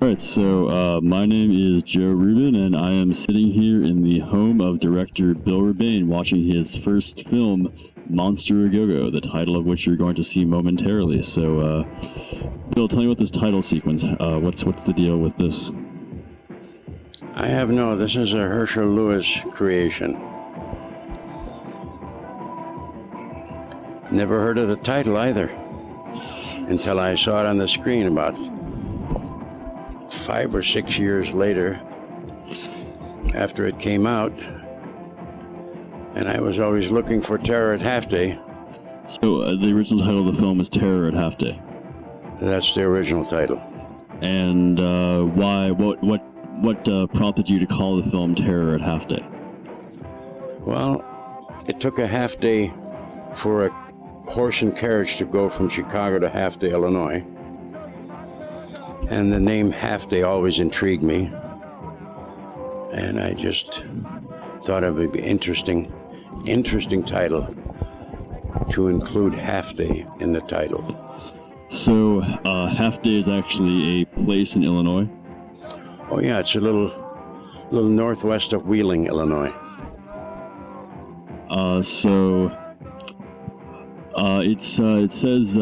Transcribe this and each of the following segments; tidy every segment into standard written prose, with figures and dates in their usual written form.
All right, so my name is Joe Rubin, and I am sitting here in the home of director Bill Rebane, watching his first film, Monster A Go-Go, the title of which you're going to see momentarily. So, Bill, tell me about this title sequence. What's the deal with this? This is a Herschel Lewis creation. Never heard of the title either until I saw it on the screen about 5 or 6 years later after it came out, and I was always looking for Terror at Half Day. So the original title of the film is Terror at Half Day. That's the original title. And why? What prompted you to call the film Terror at Half Day? Well, it took a half day for a horse and carriage to go from Chicago to Half Day, Illinois. And the name Half Day always intrigued me. And I just thought it would be interesting title to include Half Day in the title. So, Half Day is actually a place in Illinois? Oh yeah, it's a little northwest of Wheeling, Illinois. It says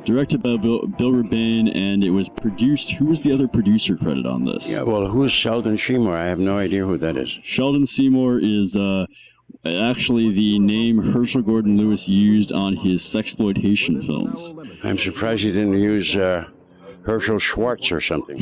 directed by Bill Rebane, and it was produced. Who was the other producer credit on this? Yeah, well, who's Sheldon Seymour? I have no idea who that is. Sheldon Seymour is actually the name Herschel Gordon Lewis used on his sexploitation films. I'm surprised he didn't use Herschel Schwartz or something.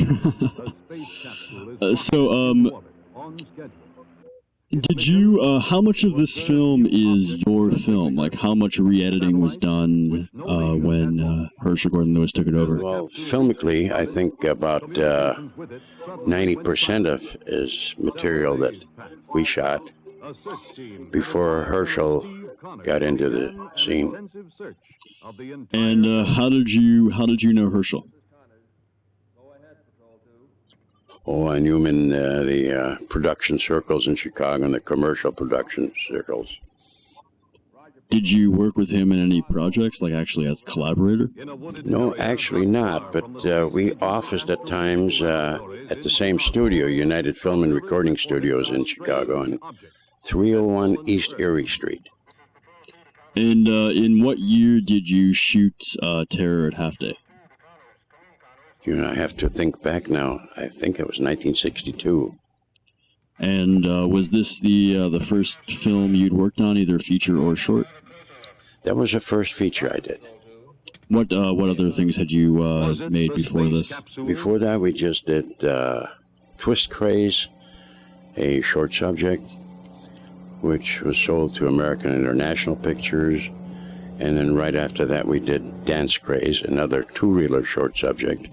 Did you, how much of this film is your film? Like, how much re-editing was done when Herschel Gordon Lewis took it over? Well, filmically, I think about 90% of is material that we shot before Herschel got into the scene. And how did you know Herschel? Oh, I knew him in the production circles in Chicago and the commercial production circles. Did you work with him in any projects, like actually as a collaborator? No, actually not, but we officed at times at the same studio, United Film and Recording Studios in Chicago, on 301 East Erie Street. And in what year did you shoot Terror at Half Day? You know, I have to think back now. I think it was 1962. And was this the first film you'd worked on, either feature or short? That was the first feature I did. What other things had you made before this? Before that, we just did Twist Craze, a short subject, which was sold to American International Pictures. And then right after that, we did Dance Craze, another two-reeler short subject.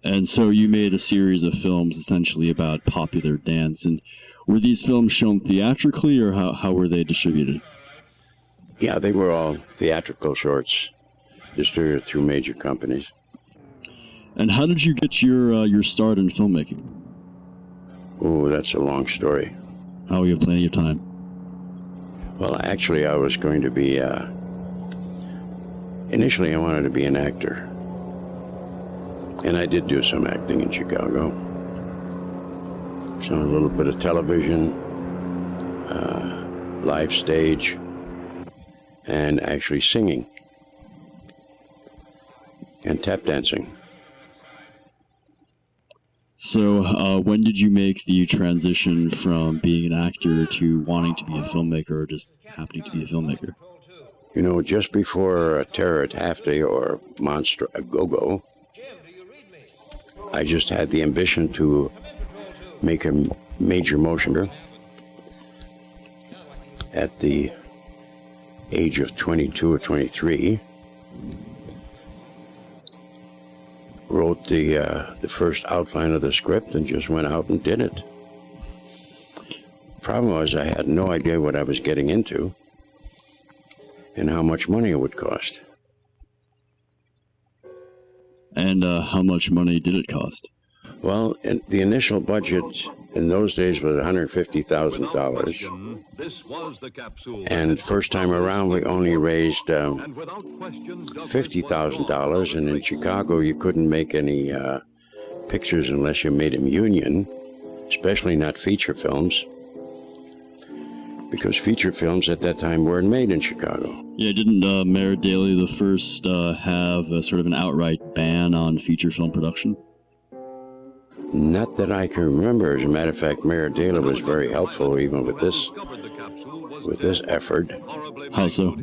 And so you made a series of films essentially about popular dance. And were these films shown theatrically, or how were they distributed? Yeah, they were all theatrical shorts, distributed through major companies. And how did you get your start in filmmaking? Oh, that's a long story. Oh, we have plenty of time. Well, actually, I was going to be... initially, I wanted to be an actor. And I did do some acting in Chicago. So a little bit of television, live stage, and actually singing and tap dancing. So when did you make the transition from being an actor to wanting to be a filmmaker, or just happening to be a filmmaker? You know, just before Terror at Half Day or Monster A Go-Go, I just had the ambition to make a major motion picture. At the age of 22 or 23, wrote the first outline of the script and just went out and did it. Problem was, I had no idea what I was getting into and how much money it would cost. And how much money did it cost? Well, the initial budget in those days was $150,000. And first time around, we only raised $50,000. And in Chicago, you couldn't make any pictures unless you made them union, especially not feature films, because feature films at that time weren't made in Chicago. Yeah, didn't Mayor Daley the First have a sort of an outright ban on feature film production? Not that I can remember. As a matter of fact, Mayor Daley was very helpful even with this effort. How so?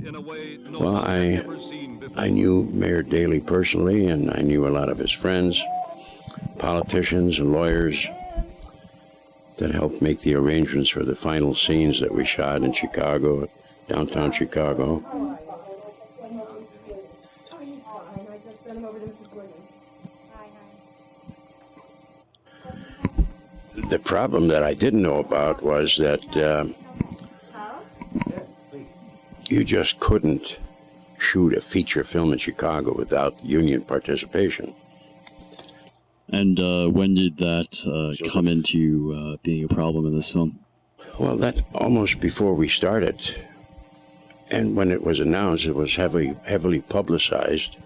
Well, I knew Mayor Daley personally, and I knew a lot of his friends, politicians and lawyers, that helped make the arrangements for the final scenes that we shot in Chicago, downtown Chicago. The problem that I didn't know about was that you just couldn't shoot a feature film in Chicago without union participation. And when did that come into being a problem in this film? Well, that almost before we started. And when it was announced, it was heavily publicized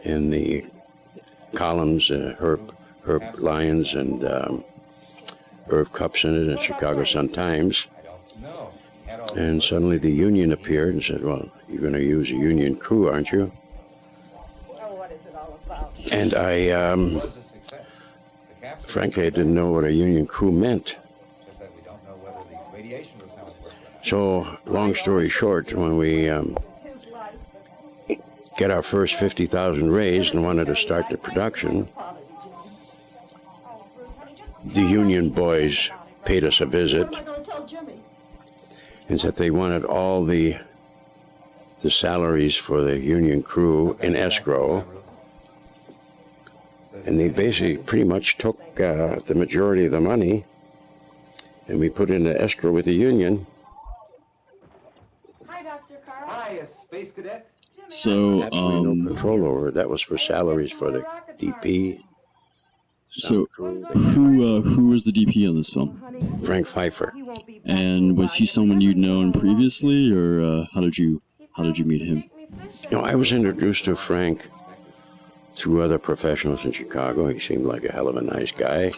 in the columns, Herb Lyons and Irv Kupson in the Chicago Sun-Times. And suddenly the union appeared and said, well, you're going to use a union crew, aren't you? And I, frankly, I didn't know what a union crew meant. So, long story short, when we get our first $50,000 raised and wanted to start the production, the union boys paid us a visit and said they wanted all the salaries for the union crew in escrow. And they basically pretty much took the majority of the money, and we put in the escrow with the union. Hi, Dr. Carl. Hi, Space Cadet. So, absolutely no control over it. That was for salaries for the DP. So, who was the DP on this film? Frank Pfeiffer. And was he someone you'd known previously, or how did you meet him? You know, I was introduced to Frank through other professionals in Chicago. He seemed like a hell of a nice guy,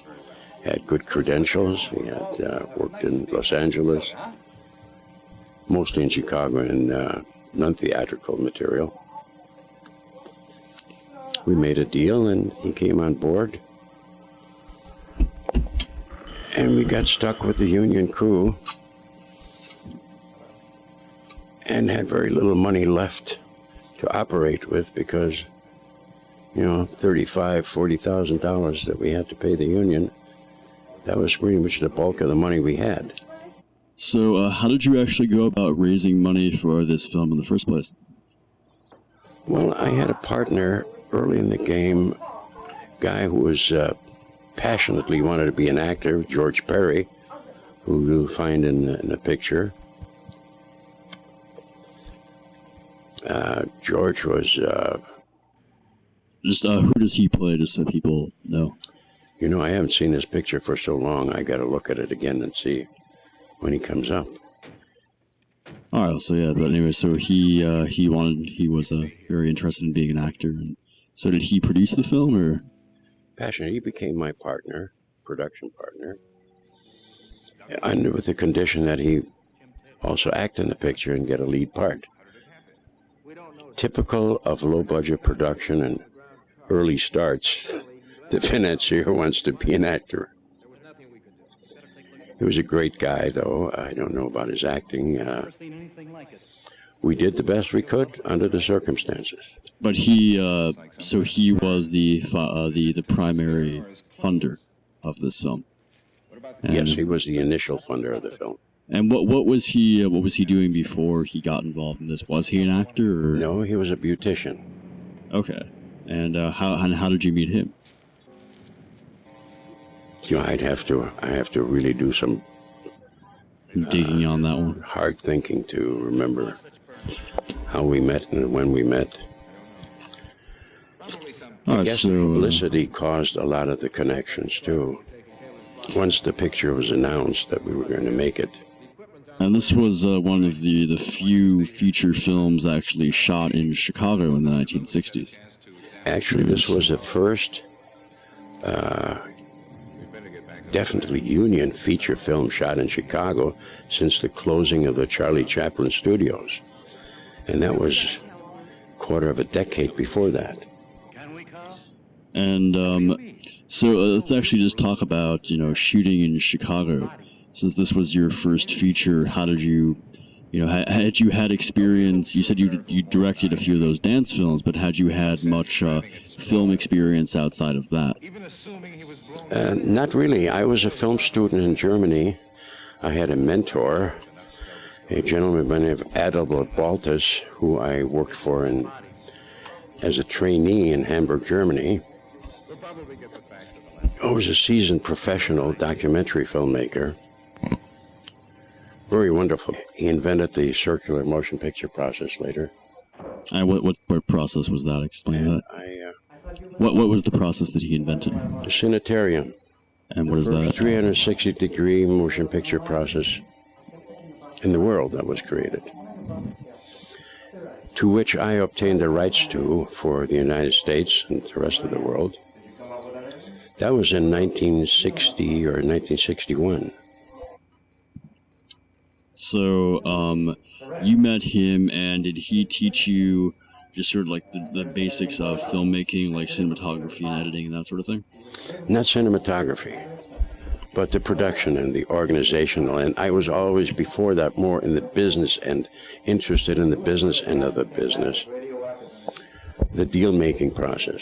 had good credentials. He had worked in Los Angeles, mostly in Chicago, in non-theatrical material. We made a deal, and he came on board. And we got stuck with the union crew and had very little money left to operate with because, you know, $35,000, $40,000 that we had to pay the union. That was pretty much the bulk of the money we had. So how did you actually go about raising money for this film in the first place? Well, I had a partner early in the game, guy who was passionately wanted to be an actor, George Perry, who you'll find in the picture. George was... who does he play, just so people know? You know, I haven't seen this picture for so long. I got to look at it again and see when he comes up. All right, so yeah, but anyway, so he was very interested in being an actor, and so did he produce the film, or? Passionate. He became my partner, production partner, and with the condition that he also act in the picture and get a lead part. Typical of low-budget production and early starts, the financier wants to be an actor. He was a great guy, though. I don't know about his acting. We did the best we could under the circumstances. But so he was the primary funder of this film. And, yes, he was the initial funder of the film. And what was he doing before he got involved in this? Was he an actor? Or? No, he was a beautician. Okay. And how did you meet him? You know, I have to really do some digging on that one. Hard thinking to remember how we met and when we met. I guess publicity caused a lot of the connections too. Once the picture was announced that we were going to make it. And this was one of the few feature films actually shot in Chicago in the 1960s. Actually, this was the first definitely union feature film shot in Chicago since the closing of the Charlie Chaplin studios. And that was a quarter of a decade before that. And so let's actually just talk about, shooting in Chicago. Since this was your first feature, how did you, had you had experience? You said you directed a few of those dance films, but had you had much film experience outside of that? Not really. I was a film student in Germany. I had a mentor, a gentleman by the name of Adalbert Baltus, who I worked for as a trainee in Hamburg, Germany. I was a seasoned professional documentary filmmaker. Very wonderful. He invented the circular motion picture process later. And what process was that? Explain that. What was the process that he invented? The Cinetarium. And what is that? 360-degree motion picture process in the world that was created, to which I obtained the rights to for the United States and the rest of the world. That was in 1960 or 1961. So you met him, and did he teach you just sort of like the basics of filmmaking, like cinematography and editing and that sort of thing? Not cinematography, but the production and the organizational. And I was always, before that, more in the business and interested in the business end of the business, the deal-making process.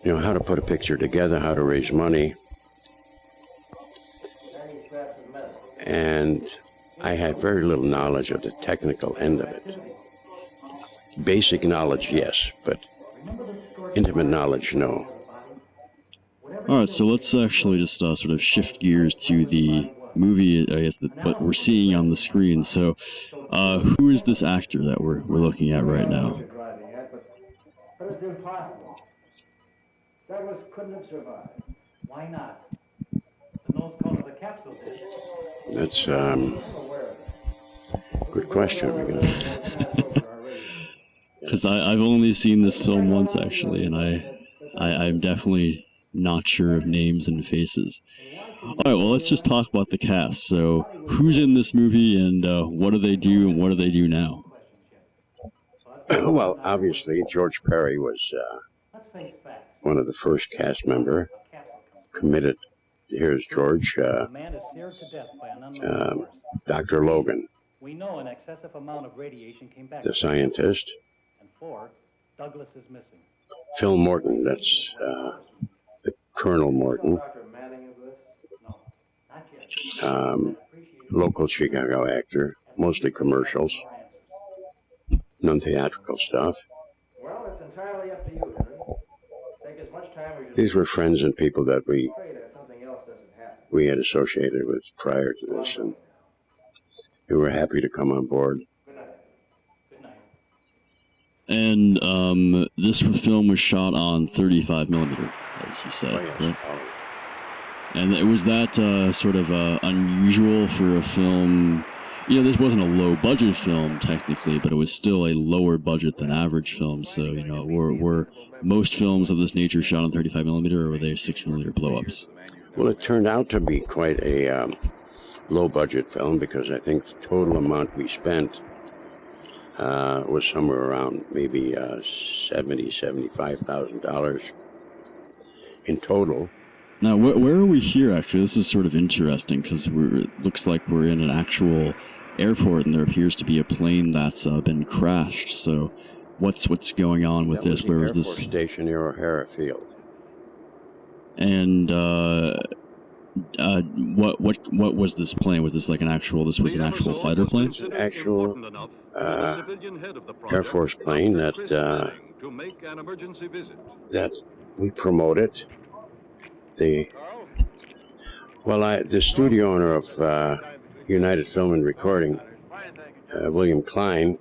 How to put a picture together, how to raise money. And I had very little knowledge of the technical end of it. Basic knowledge, yes, but intimate knowledge, no. All right, so let's actually just sort of shift gears to the movie, I guess, what we're seeing on the screen. So who is this actor that we're looking at right now? But it's impossible. Douglas couldn't have survived. Why not? The nose cone of the capsule did. That's good question. Because I've only seen this film once, actually, and I'm definitely not sure of names and faces. All right, well, let's just talk about the cast. So who's in this movie, and what do they do, and what do they do now? Well, obviously, George Perry was one of the first cast member committed. Here's George, Dr. Logan, We know an excessive amount of radiation came back. the scientist. And 4, Douglas is missing. Phil Morton, that's the Colonel Morton, local Chicago actor, mostly commercials, non-theatrical stuff. Well, it's entirely up to you, Henry. Take as much time as you These were friends and people that we something else doesn't happen. had associated with prior to this, and we were happy to come on board. Good night. And this film was shot on 35 millimeter, as you said. Oh, yes. Yeah? And was that sort of unusual for a film? This wasn't a low-budget film, technically, but it was still a lower budget than average films. So, were most films of this nature shot on 35 millimeter, or were they 6 millimeter blow-ups? Well, it turned out to be quite a low-budget film, because I think the total amount we spent was somewhere around maybe $75,000 in total. Now, where are we here, actually? This is sort of interesting, because it looks like we're in an actual airport, and there appears to be a plane that's been crashed. So what's going on with this? Where was this? Air Force Station near O'Hara Field. And what was this plane? Was this like an actual? This was an actual fighter plane? It's an actual Air Force plane that we promoted. The studio owner of United Film and Recording, William Klein,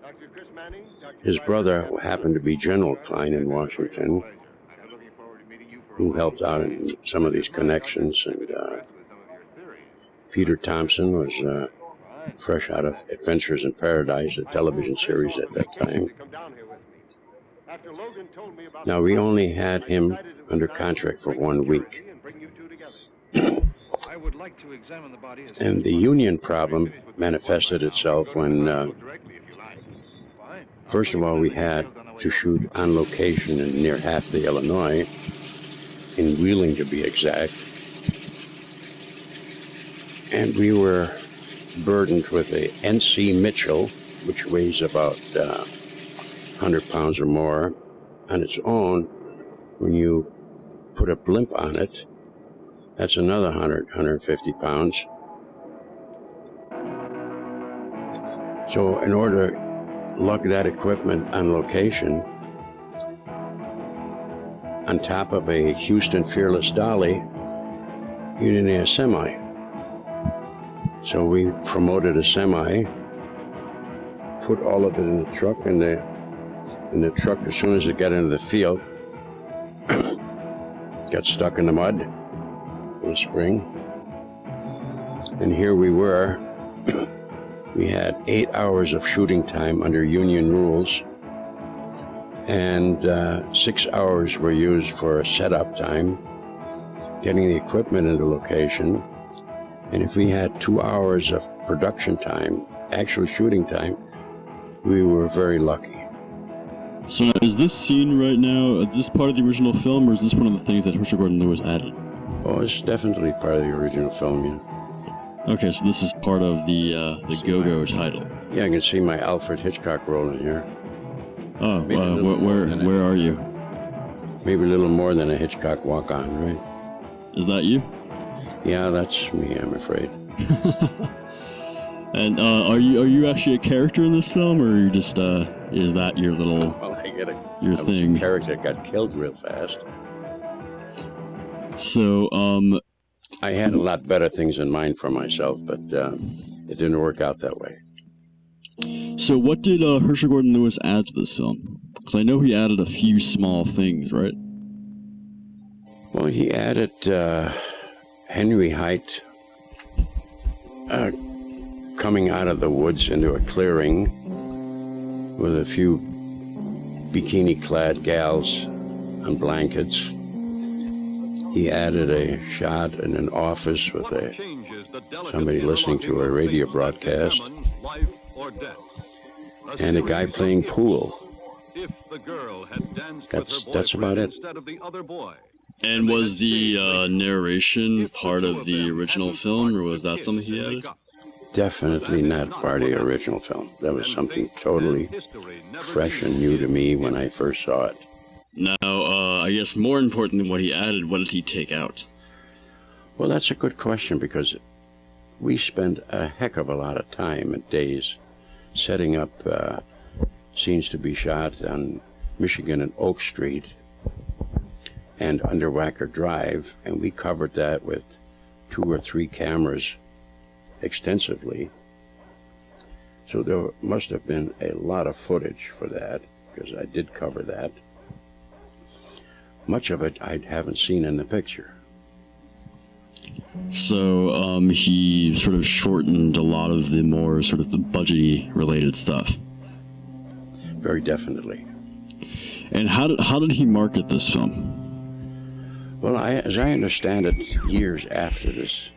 his brother happened to be General Klein in Washington, who helped out in some of these connections. And Peter Thompson was fresh out of Adventures in Paradise, a television series at that time. Now, we only had him under contract for 1 week. And the union problem manifested itself when, first of all, we had to shoot on location in near Hafley, Illinois, in Wheeling to be exact. And we were burdened with a NC Mitchell, which weighs about 100 pounds or more on its own. When you put a blimp on it, that's another 150 pounds. So in order to lug that equipment on location, on top of a Houston Fearless dolly, you didn't need a semi. So we promoted a semi, put all of it in the truck, and the truck, as soon as it got into the field, got stuck in the mud in the spring. And here we were. We had 8 hours of shooting time under union rules, and 6 hours were used for setup time, getting the equipment into location. And if we had 2 hours of production time, actual shooting time, we were very lucky. So is this scene right now, is this part of the original film, or is this one of the things that Herschel Gordon Lewis added? Oh, it's definitely part of the original film, yeah. Okay, so this is part of the Go-Go title. Yeah, I can see my Alfred Hitchcock rolling here. Oh, where are you? Maybe a little more than a Hitchcock walk-on, right? Is that you? Yeah, that's me, I'm afraid. And are you actually a character in this film, or are you just is that your little your thing? A character that got killed real fast. So I had a lot better things in mind for myself, but it didn't work out that way. So what did Herschel Gordon Lewis add to this film? Because I know he added a few small things, right? Well, he added Henry Height coming out of the woods into a clearing with a few bikini-clad gals on blankets. He added a shot in an office with somebody listening to a radio broadcast, and a guy playing pool. That's about it. And was the narration part of the original film, or was that something he added? Definitely not part of the original film. That was something totally fresh and new to me when I first saw it. Now, I guess more important than what he added, what did he take out? Well, that's a good question, because we spent a heck of a lot of time and days setting up scenes to be shot on Michigan and Oak Street and under Wacker Drive, and we covered that with 2 or 3 cameras extensively. So there must have been a lot of footage for that, because I did cover that. Much of it I haven't seen in the picture. So he sort of shortened a lot of the more sort of the budget related stuff. Very definitely. And how did he market this film? Well, as I understand it, years after this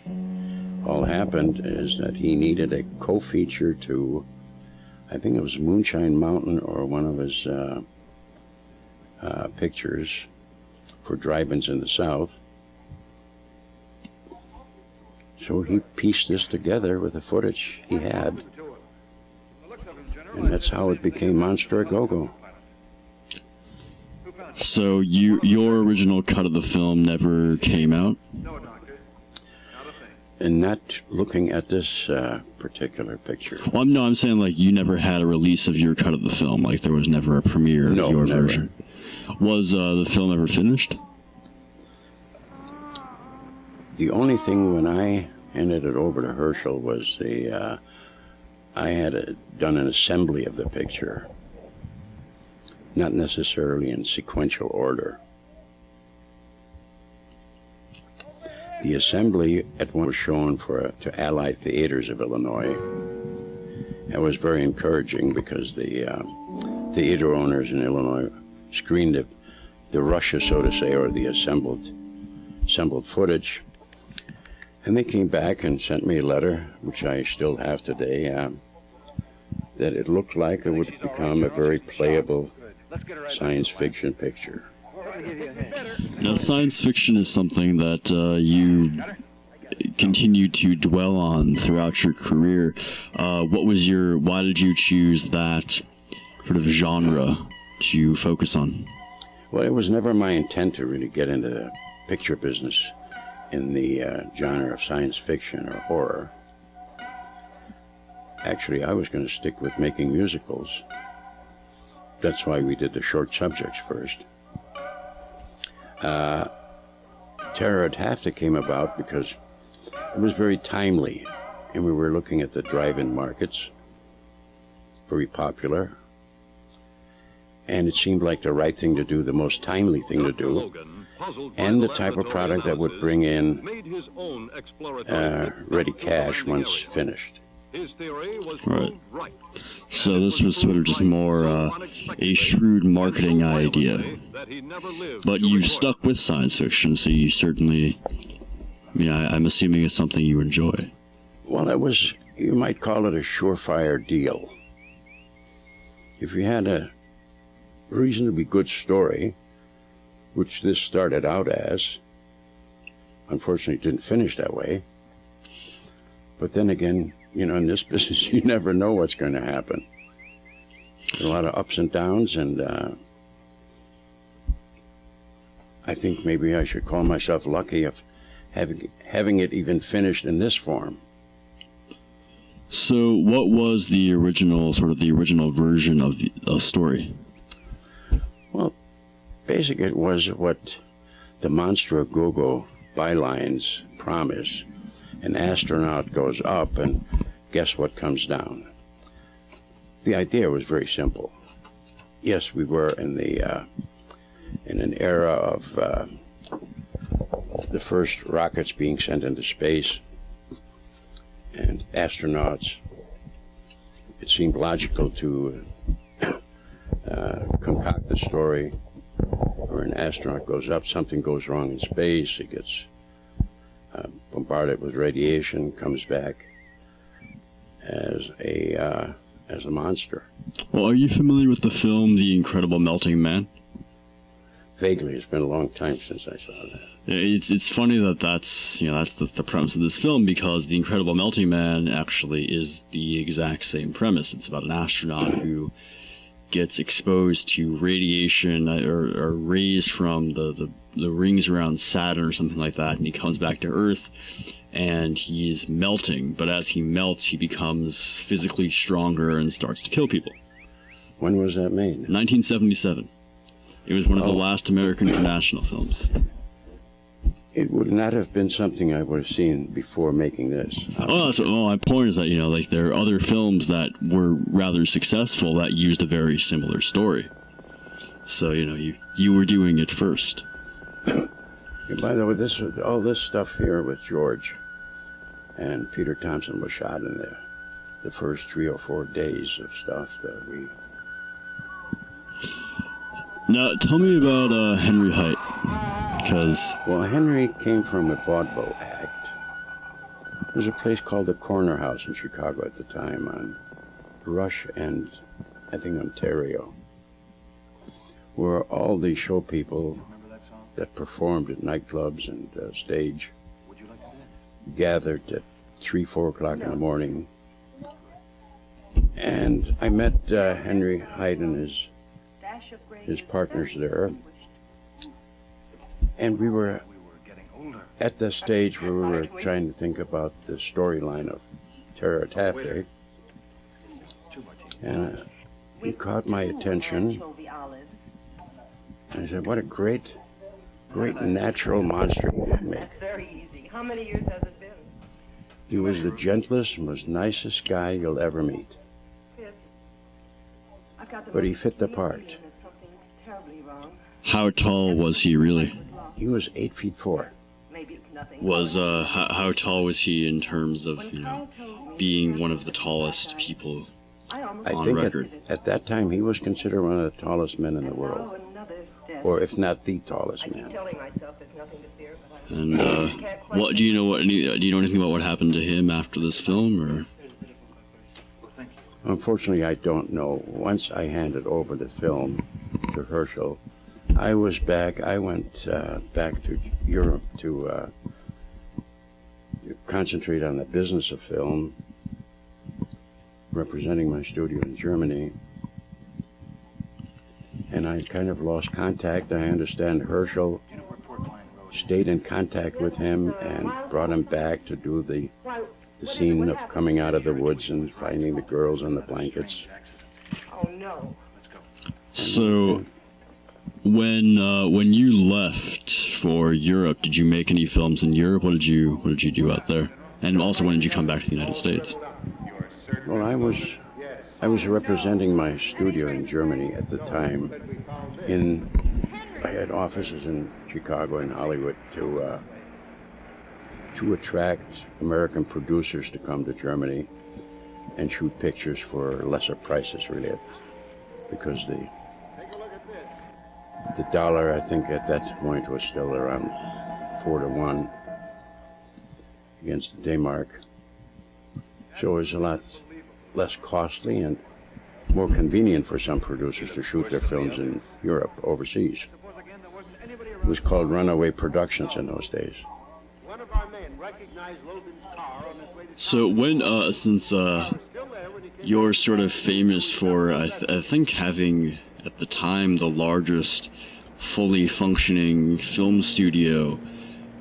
all happened, is that he needed a co-feature to, I think it was Moonshine Mountain or one of his pictures for drive-ins in the South. So he pieced this together with the footage he had, and that's how it became Monster a Go-Go. So your original cut of the film never came out? And not looking at this particular picture. Well, I'm saying like you never had a release of your cut of the film, like there was never a premiere of your version. Was the film ever finished? The only thing when I handed it over to Herschel was I had done an assembly of the picture, not necessarily in sequential order. The assembly at one was shown to Allied Theaters of Illinois. It was very encouraging because the theater owners in Illinois screen the rushes, so to say, or the assembled footage. And they came back and sent me a letter, which I still have today, that it looked like it would become a very playable science fiction picture. Now, science fiction is something that you continue to dwell on throughout your career. Why did you choose that sort of genre to focus on? Well, it was never my intent to really get into the picture business in the genre of science fiction or horror. Actually, I was going to stick with making musicals. That's why we did the short subjects first. Terror at Halfta came about because it was very timely, and we were looking at the drive-in markets, very popular, and it seemed like the right thing to do, the most timely thing to do, and the type of product that would bring in ready cash once finished. Right. So this was sort of just more a shrewd marketing idea. But you stuck with science fiction, so you certainly, I'm assuming it's something you enjoy. Well, it was, you might call it a surefire deal. If you had a reasonably good story, which this started out as, unfortunately it didn't finish that way, but then again, in this business, you never know what's going to happen. A lot of ups and downs, and I think maybe I should call myself lucky of having it even finished in this form. So what was the original version of the story? Well, basically it was what the Monster of Go-Go bylines promise. An astronaut goes up, and guess what comes down? The idea was very simple. Yes, we were in an era of the first rockets being sent into space and astronauts. It seemed logical to concoct the story where an astronaut goes up, something goes wrong in space, he gets bombarded with radiation, comes back as a monster. Well, are you familiar with the film The Incredible Melting Man? Vaguely, it's been a long time since I saw that. It's funny that's the premise of this film, because The Incredible Melting Man actually is the exact same premise. It's about an astronaut who gets exposed to radiation or rays from the rings around Saturn or something like that, and he comes back to Earth and he's melting, but as he melts he becomes physically stronger and starts to kill people. When was that made? 1977. It was one of the last American international films. It would not have been something I would have seen before making this. My point is that, there are other films that were rather successful that used a very similar story. So, you were doing it first. And by the way, all this stuff here with George and Peter Thompson was shot in the first 3 or 4 days of stuff that we... Now, tell me about Henry Height, because... Well, Henry came from a vaudeville act. There was a place called the Corner House in Chicago at the time on Rush and, I think, Ontario, where all the show people that performed at nightclubs and stage gathered at 3, 4 o'clock in the morning. And I met Henry Height and his partners there, and we were at the stage where we were trying to think about the storyline of Terror at Halfta, and he caught my attention, and I said, what a great natural monster he would make. That's very easy. How many years has it been? He was the gentlest, most nicest guy you'll ever meet. But he fit the part. How tall was he really? He was 8'4". How tall was he in terms of, being one of the tallest people on record? At that time he was considered one of the tallest men in the world. or if not the I tallest keep man. telling myself there's nothing to fear, but I And can't quite. what do you know? Do you know anything about what happened to him after this film, or? Unfortunately, I don't know. Once I handed over the film to Herschel, I was back. I went back to Europe to concentrate on the business of film, representing my studio in Germany. And I kind of lost contact. I understand Herschel stayed in contact with him and brought him back to do the scene of coming out of the woods and finding the girls on the blankets. Oh no. So, when you left for Europe, did you make any films in Europe? What did you do out there? And also, when did you come back to the United States? Well, I was representing my studio in Germany at the time. I had offices in Chicago and Hollywood to attract American producers to come to Germany and shoot pictures for lesser prices, really, because the dollar, I think, at that point was still around 4-1 against the D-mark. So it was a lot less costly and more convenient for some producers to shoot their films in Europe, overseas. It was called runaway productions in those days. So when, since you're sort of famous for, I think having at the time the largest fully functioning film studio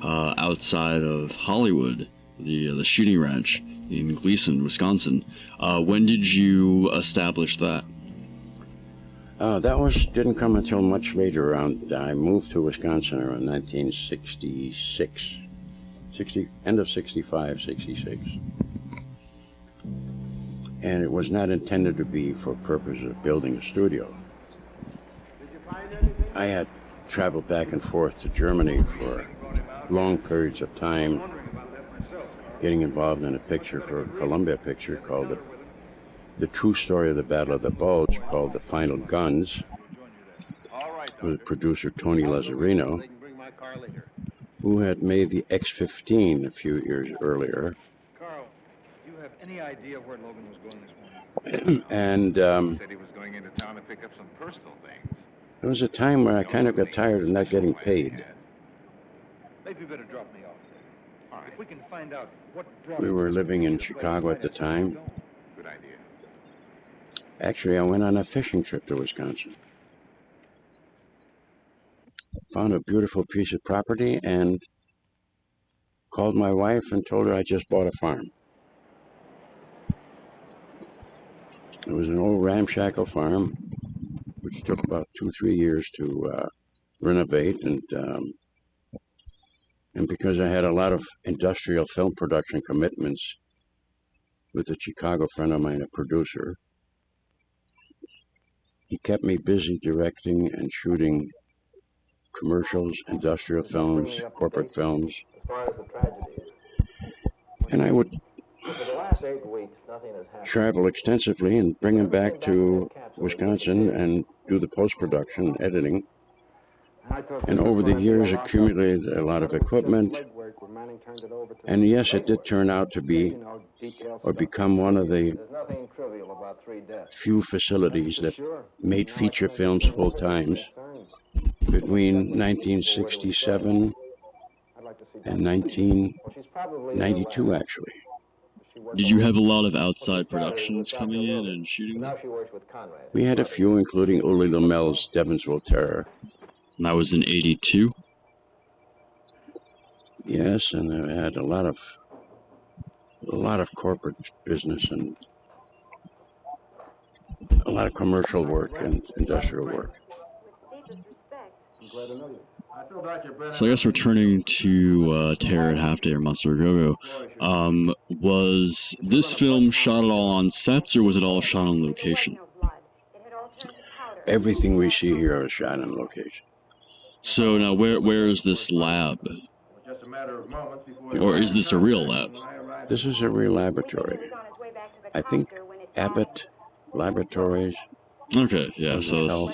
outside of Hollywood, the shooting ranch in Gleason, Wisconsin. When did you establish that? That didn't come until much later. I moved to Wisconsin around 1966, end of 65, 66. And it was not intended to be for purpose of building a studio. I had traveled back and forth to Germany for long periods of time, getting involved in a picture for a Columbia picture called The True Story of the Battle of the Bulge, called The Final Guns, with producer Tony Lazzarino, who had made the X-15 a few years earlier. Carl, do you have any idea where Logan was going this morning? And Said he was going into town to pick up some personal things. there was a time where I kind of got tired of not getting paid. Maybe you better drop me off. All right. If we can find out what brought We were living in Chicago at the time. Good idea. Actually, I went on a fishing trip to Wisconsin. Found a beautiful piece of property and called my wife and told her I just bought a farm. It was an old ramshackle farm, which took about 2-3 years to renovate, and because I had a lot of industrial film production commitments with a Chicago friend of mine, a producer, he kept me busy directing and shooting commercials, industrial films, corporate films, and I would travel extensively and bring him back to Wisconsin and do the post-production editing. And over the years accumulated a lot of equipment. And yes, it did turn out to be or become one of the few facilities that made feature films full times between 1967 and 1992, actually. Did you have a lot of outside productions coming in and shooting them? We had a few, including Uli Lomel's Devonsville Terror. And that was in '82. Yes, and I had a lot of corporate business and a lot of commercial work and industrial work. So I guess returning to Terror at Half Day or Monster Go-Go, was this film shot at all on sets, or was it all shot on location? Everything we see here is shot on location. So now where is this lab? Or is this a real lab? This is a real laboratory. I think Abbott Laboratories. Okay, yeah, so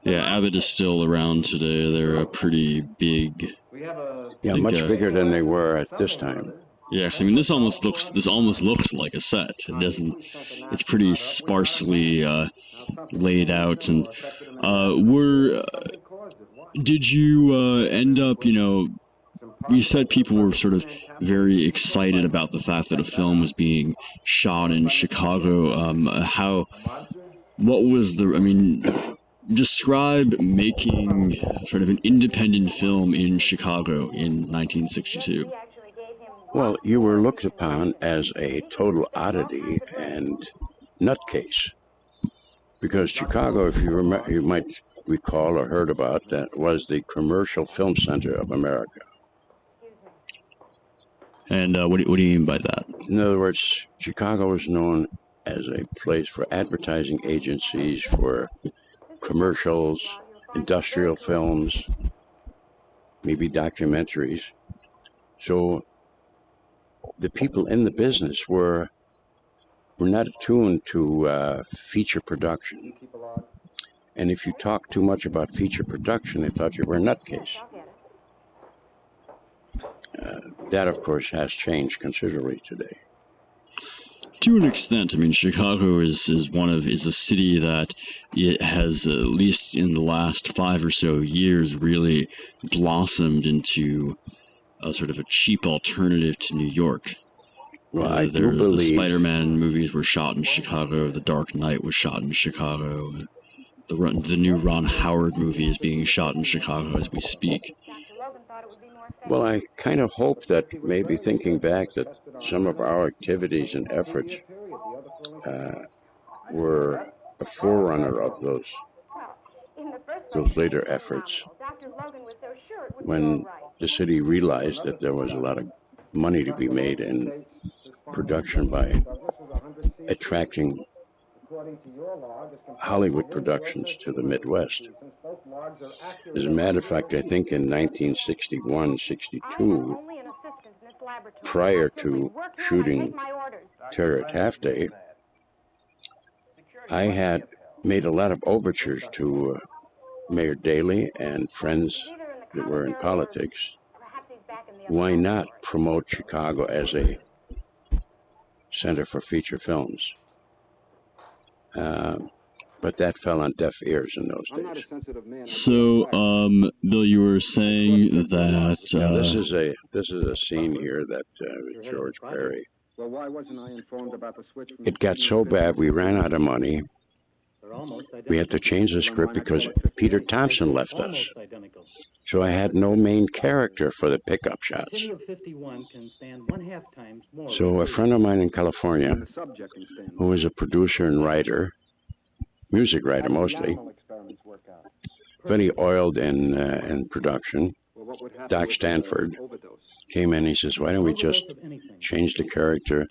Yeah, Abbott is still around today. They're a pretty big. We have a Yeah, think, much bigger than they were at this time. Yeah, 'cause, I mean, this almost looks like a set. It doesn't. It's pretty sparsely laid out. And did you end up? You said people were sort of very excited about the fact that a film was being shot in Chicago. What was the? I mean, describe making sort of an independent film in Chicago in 1962. Well, you were looked upon as a total oddity and nutcase. Because Chicago, if you remember, you might recall or heard about, that was the commercial film center of America. And what do you mean by that? In other words, Chicago was known as a place for advertising agencies, for commercials, industrial films, maybe documentaries. So the people in the business were not attuned to feature production. And if you talked too much about feature production, they thought you were a nutcase. That, of course, has changed considerably today. To an extent, I mean, Chicago is a city that it has, at least in the last 5 or so years, really blossomed into a sort of a cheap alternative to New York. Well, I do the believe Spider-Man movies were shot in Chicago. The Dark Knight was shot in Chicago. The new Ron Howard movie is being shot in Chicago as we speak. Well, I kind of hope that maybe thinking back that some of our activities and efforts were a forerunner of those later efforts, when the city realized that there was a lot of money to be made in production by attracting Hollywood productions to the Midwest. As a matter of fact, I think in 1961, 62, prior to shooting Terror at Half Day, I had made a lot of overtures to Mayor Daley and friends that were in politics. Why not promote Chicago as a center for feature films? But that fell on deaf ears in those days. So, Bill, you were saying that this is a scene here that George Perry. Well, why wasn't I informed about the switch from It got so bad we ran out of money. We had to change the script because Peter Thompson left us. So I had no main character for the pickup shots. So a friend of mine in California, who was a producer and writer, music writer mostly, very oiled in production, Doc Stanford, came in. He says, why don't we just change the character?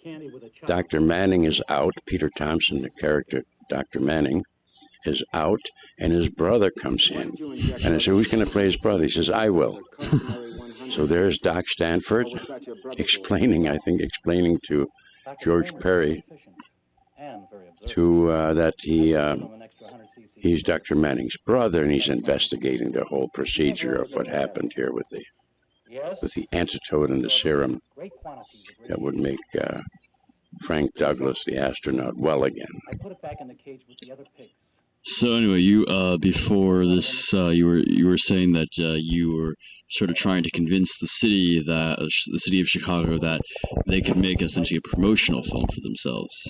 Dr. Manning is out. Peter Thompson, the character Dr. Manning, is out, and his brother comes in. And I said, who's going to play his brother? He says, I will. So there's Doc Stanford explaining to George Perry that he's Dr. Manning's brother, and he's investigating the whole procedure of what happened here with the antidote and the serum that would make Frank Douglas, the astronaut, well again. So anyway, you before this, you were saying that you were sort of trying to convince the city of Chicago that they could make essentially a promotional film for themselves,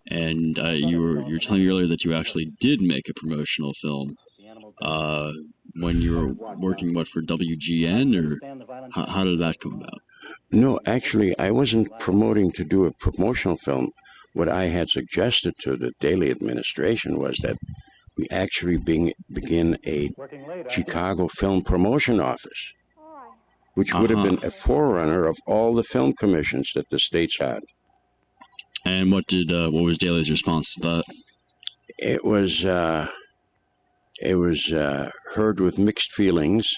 and you were telling me earlier that you actually did make a promotional film when you were working for WGN, or how did that come about? No, actually, I wasn't promoting to do a promotional film. What I had suggested to the Daley administration was that we actually begin a Chicago film promotion office, which would have been a forerunner of all the film commissions that the states had. And what was Daley's response to that? It was heard with mixed feelings,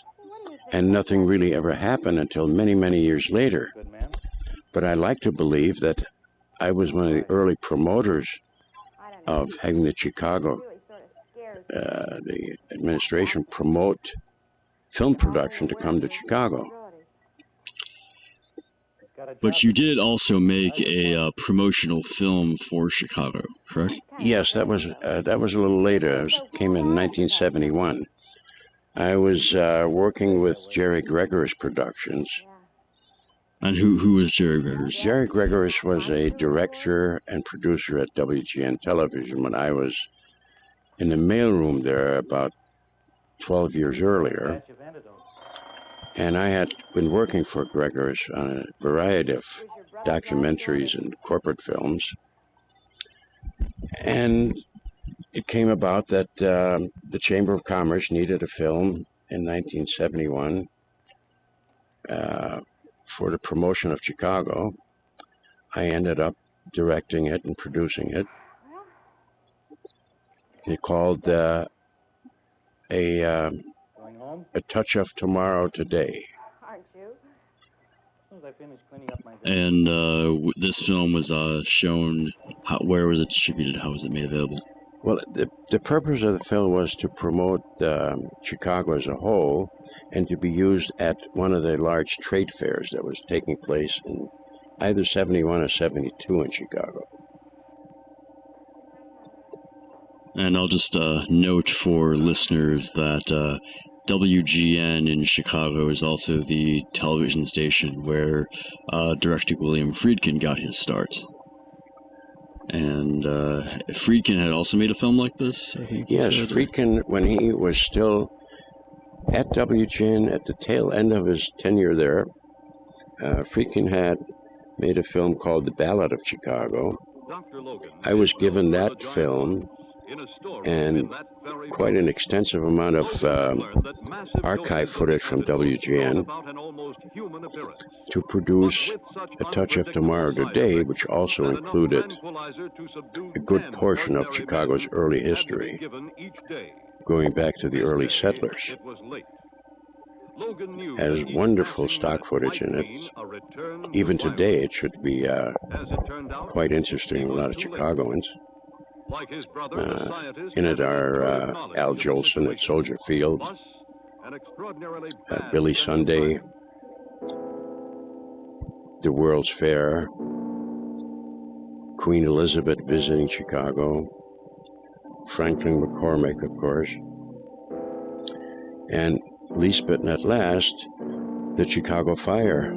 and nothing really ever happened until many, many years later. But I like to believe that I was one of the early promoters of having the Chicago the administration promote film production to come to Chicago. But you did also make a promotional film for Chicago, correct? Yes, that was a little later. It came in 1971. I was working with Jerry Gregor's Productions. And who was Jerry Gregors? Jerry Gregor's was a director and producer at WGN Television when I was in the mailroom there about 12 years earlier. And I had been working for Gregor's on a variety of documentaries and corporate films. And it came about that the Chamber of Commerce needed a film in 1971 for the promotion of Chicago. I ended up directing it and producing it. It called A Touch of Tomorrow Today. And this film was shown. Where was it distributed? How was it made available? Well, the purpose of the film was to promote Chicago as a whole and to be used at one of the large trade fairs that was taking place in either 71 or 72 in Chicago. And I'll just note for listeners that WGN in Chicago is also the television station where director William Friedkin got his start. And Friedkin had also made a film like this, I think. Yes, Friedkin, when he was still at WGN at the tail end of his tenure there, Friedkin had made a film called The Ballad of Chicago. I was given that film and quite an extensive amount of archive footage from WGN to produce A Touch of Tomorrow Today, which also included a good portion of Chicago's early history, going back to the early settlers. It has wonderful stock footage in it. Even today, it should be quite interesting, a lot of Chicagoans. In it are Al Jolson at Soldier Field, Billy Sunday, the World's Fair, Queen Elizabeth visiting Chicago, Franklin McCormick, of course, and least but not last, the Chicago Fire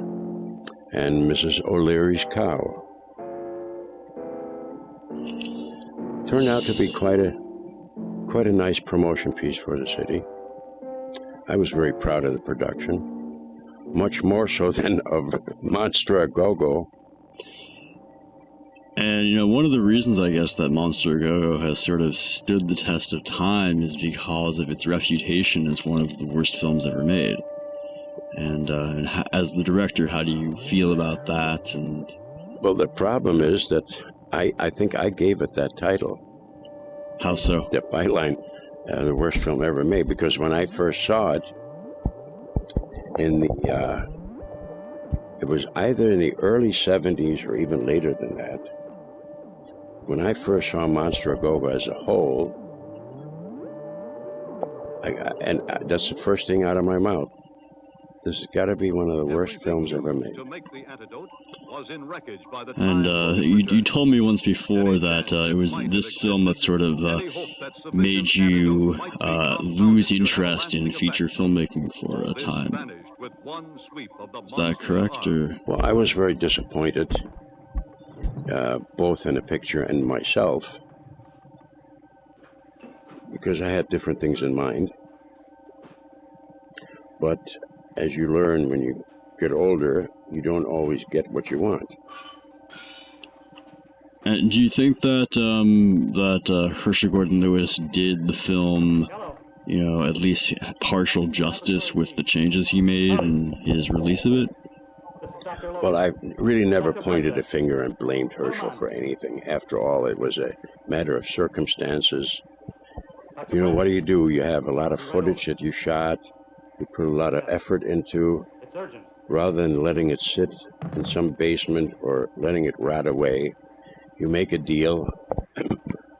and Mrs. O'Leary's cow. Turned out to be quite a nice promotion piece for the city. I was very proud of the production, much more so than of Monster a Go-Go. And, you know, one of the reasons, I guess, that Monster a Go-Go has sort of stood the test of time is because of its reputation as one of the worst films ever made. And as the director, how do you feel about that? And well, the problem is that I think I gave it that title. How so? The byline, the worst film ever made, because when I first saw it, it was either in the early 70s or even later than that. When I first saw Monster a Go-Go as a whole, that's the first thing out of my mouth. This has got to be one of the worst films ever made. And you told me once before that it was this film that sort of made you lose interest in feature filmmaking for a time. Is that correct? Or? Well, I was very disappointed, both in the picture and myself, because I had different things in mind. But as you learn when you get older, you don't always get what you want. And do you think that Herschel Gordon Lewis did the film, you know, at least partial justice with the changes he made and his release of it? Well, I really never pointed a finger and blamed Herschel for anything. After all, it was a matter of circumstances. You know, what do? You have a lot of footage that you shot, you put a lot of effort into, rather than letting it sit in some basement or letting it rot away. You make a deal.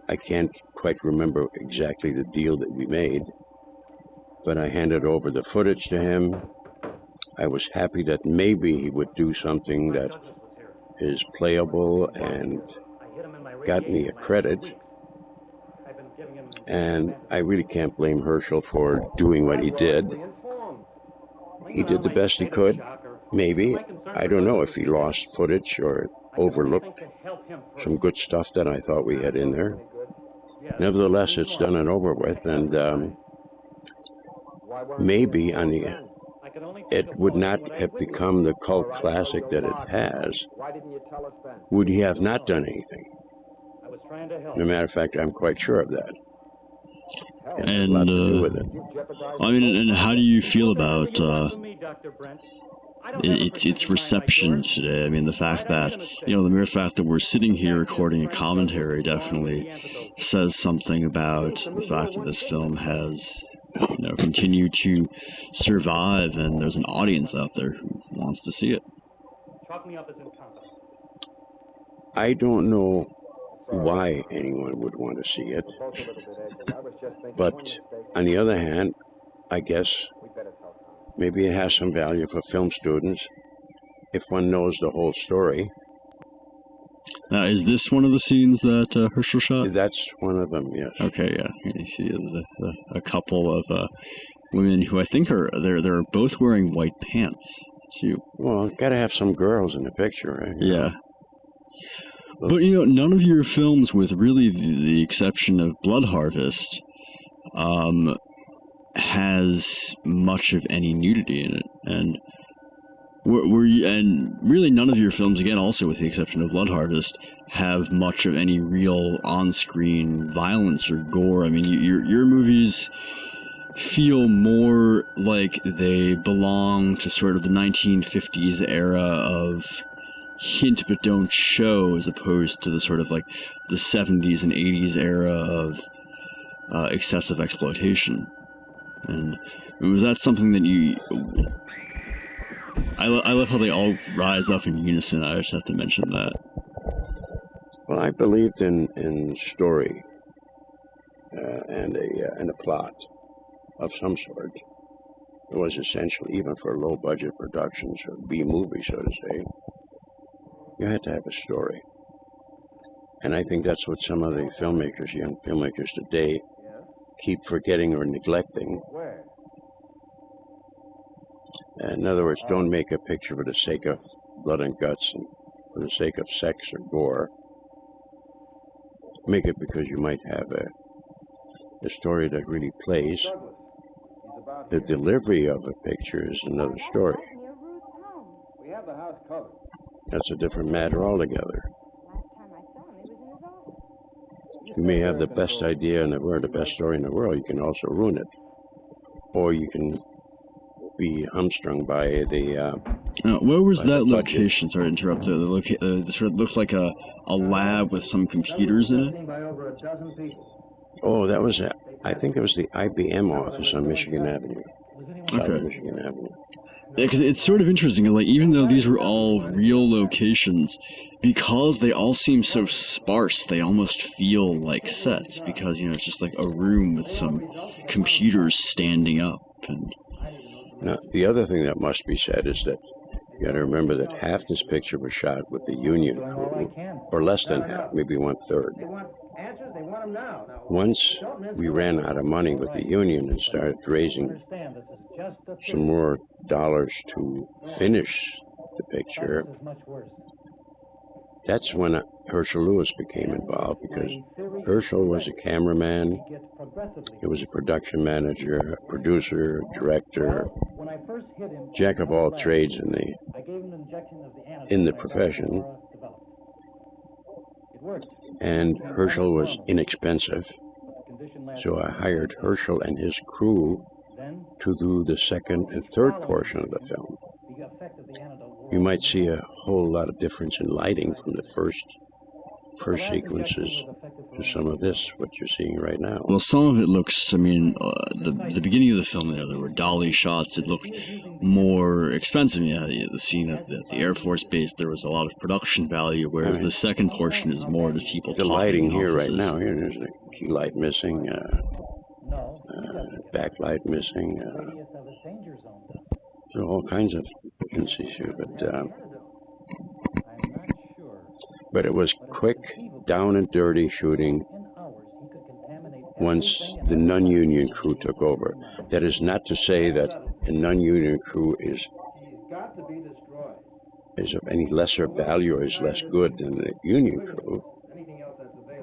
I can't quite remember exactly the deal that we made, but I handed over the footage to him. I was happy that maybe he would do something that is playable and got me a credit. And I really can't blame Herschel for doing what he did. He did the best he could. Maybe. I don't know if he lost footage or overlooked some good stuff that I thought we had in there. Nevertheless, it's done and over with, and maybe it would not have become the cult classic that it has would he have not done anything. As a matter of fact, I'm quite sure of that. And A lot to do with it. I mean, and how do you feel about its reception today? I mean, the fact that, the mere fact that we're sitting here recording a commentary definitely says something about the fact that this film has, continued to survive, and there's an audience out there who wants to see it. I don't know why anyone would want to see it, but on the other hand, I guess maybe it has some value for film students if one knows the whole story. Now, is this one of the scenes that Herschel shot? That's one of them, yes. Okay, yeah. You see, there's a couple of women who I think they're both wearing white pants too. Well, gotta have some girls in the picture, right? Yeah. But, none of your films, with really the exception of Blood Harvest, has much of any nudity in it. And and really none of your films, again, also with the exception of Blood Harvest, have much of any real on-screen violence or gore. I mean, your movies feel more like they belong to sort of the 1950s era of hint but don't show, as opposed to the sort of like the 70s and 80s era of excessive exploitation. And was that something that you... I love how they all rise up in unison. I just have to mention that. Well, I believed in story and a plot of some sort. It was essential, even for low-budget productions or B-movies, so to say. You had to have a story. And I think that's what some of the filmmakers, young filmmakers today, keep forgetting or neglecting. In other words, don't make a picture for the sake of blood and guts and for the sake of sex or gore. Make it because you might have a story that really plays. The delivery of a picture is another story. We have the house covered. That's a different matter altogether. You may have the best idea in the world, the best story in the world. You can also ruin it. Or you can be hamstrung by the... where was that location? Sorry to interrupt. The sort of looked like a lab with some computers in it. Oh, that was... I think it was the IBM office on Michigan Avenue. Okay. Michigan Avenue. Yeah, because it's sort of interesting. Like, even though these were all real locations, because they all seem so sparse, they almost feel like sets. Because it's just like a room with some computers standing up. And now, the other thing that must be said is that you got to remember that half this picture was shot with the Union crew, or less than half, maybe 1/3. Once we ran out of money with the Union and started raising some more dollars to finish the picture, that's when Herschel Lewis became involved, because Herschel was a cameraman, he was a production manager, a producer, director, jack of all trades in the profession. And Herschel was inexpensive, so I hired Herschel and his crew to do the second and third portion of the film. You might see a whole lot of difference in lighting from the first first sequences to some of this, what you're seeing right now. Well, some of it looks, I mean, the beginning of the film, there were dolly shots. It looked more expensive. Yeah, the scene at the Air Force Base, there was a lot of production value, whereas the second portion is more just people the talking lighting in here offices. right now, here there's a key light missing, backlight missing. So all kinds of agencies here, but it was quick, down and dirty shooting once the non-union crew took over. That is not to say that a non-union crew is of any lesser value or is less good than the union crew,